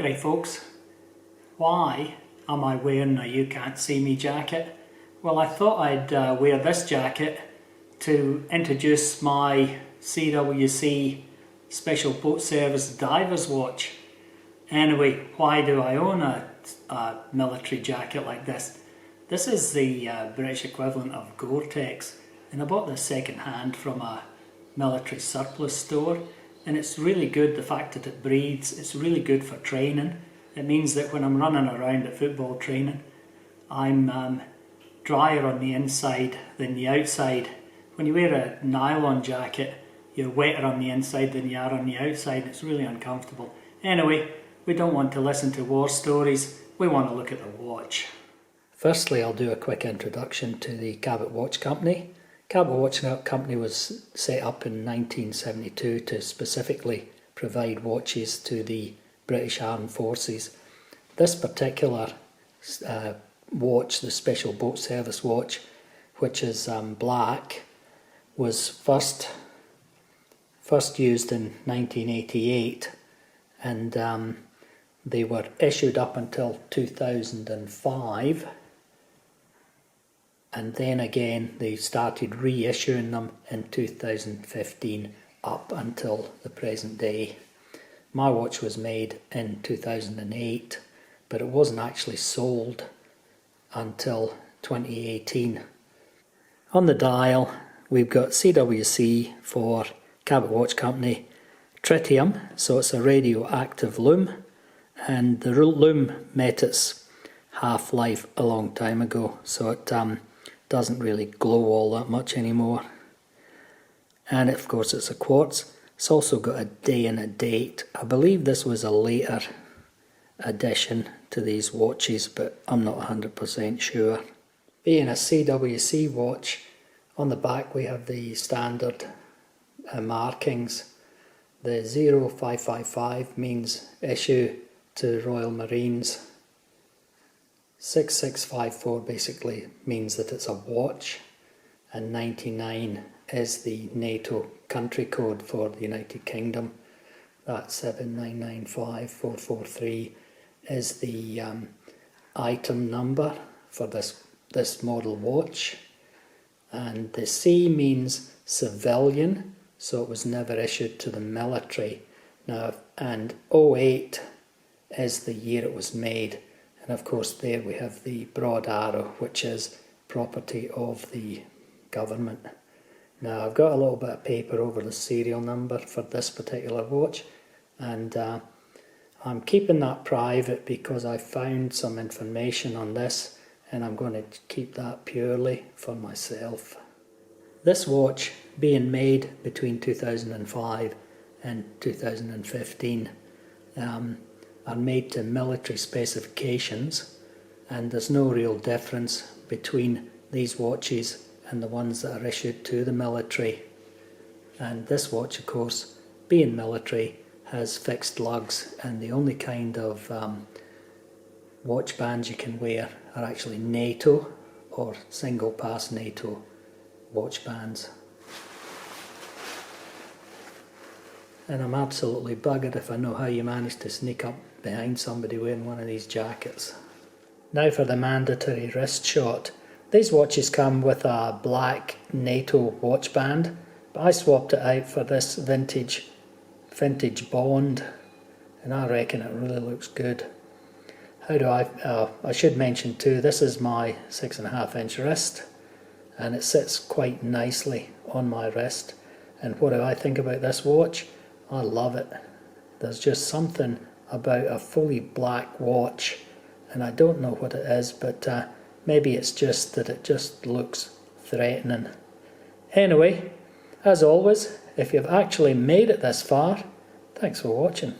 G'day folks, why am I wearing a You Can't See Me jacket? Well, I thought I'd wear this jacket to introduce my CWC Special Boat Service Diver's Watch. Anyway, why do I own a military jacket like this? This is the British equivalent of Gore-Tex, and I bought this second hand from a military surplus store. And it's really good, the fact that it breathes. It's really good for training. It means that when I'm running around at football training, I'm drier on the inside than the outside. When you wear a nylon jacket, you're wetter on the inside than you are on the outside. It's really uncomfortable. Anyway, we don't want to listen to war stories. We want to look at the watch. Firstly, I'll do a quick introduction to the Cabot Watch Company. Cabot Watch Company was set up in 1972 to specifically provide watches to the British Armed Forces. This particular watch, the Special Boat Service watch, which is black, was first used in 1988, and they were issued up until 2005. And then again they started reissuing them in 2015 up until the present day. My watch was made in 2008, but it wasn't actually sold until 2018. On the dial we've got CWC for Cabot Watch Company, tritium, so it's a radioactive lume, and the lume met its half-life a long time ago, so it doesn't really glow all that much anymore. And of course it's a quartz. It's also got a day and a date. I believe this was a later addition to these watches, but I'm not 100% sure. Being a CWC watch, on the back we have the standard markings. The 0555 means issue to Royal Marines. 6654 basically means that it's a watch, and 99 is the NATO country code for the United Kingdom. That 7995443 is the item number for this model watch, and the C means civilian, so it was never issued to the military. Now, and 08 is the year it was made. And of course there we have the broad arrow, which is property of the government. Now I've got a little bit of paper over the serial number for this particular watch, and I'm keeping that private because I found some information on this, and I'm going to keep that purely for myself. This watch, being made between 2005 and 2015, are made to military specifications, and there's no real difference between these watches and the ones that are issued to the military. And this watch, of course, being military, has fixed lugs, and the only kind of watch bands you can wear are actually NATO or single pass NATO watch bands. And I'm absolutely buggered if I know how you managed to sneak up behind somebody wearing one of these jackets. Now for the mandatory wrist shot. These watches come with a black NATO watch band, but I swapped it out for this vintage Bond, and I reckon it really looks good. How do I should mention too, this is my 6.5 inch wrist, and it sits quite nicely on my wrist. And what do I think about this watch? I love it. There's just something about a fully black watch, and I don't know what it is, but maybe it's just that it just looks threatening. Anyway, as always, if you've actually made it this far, thanks for watching.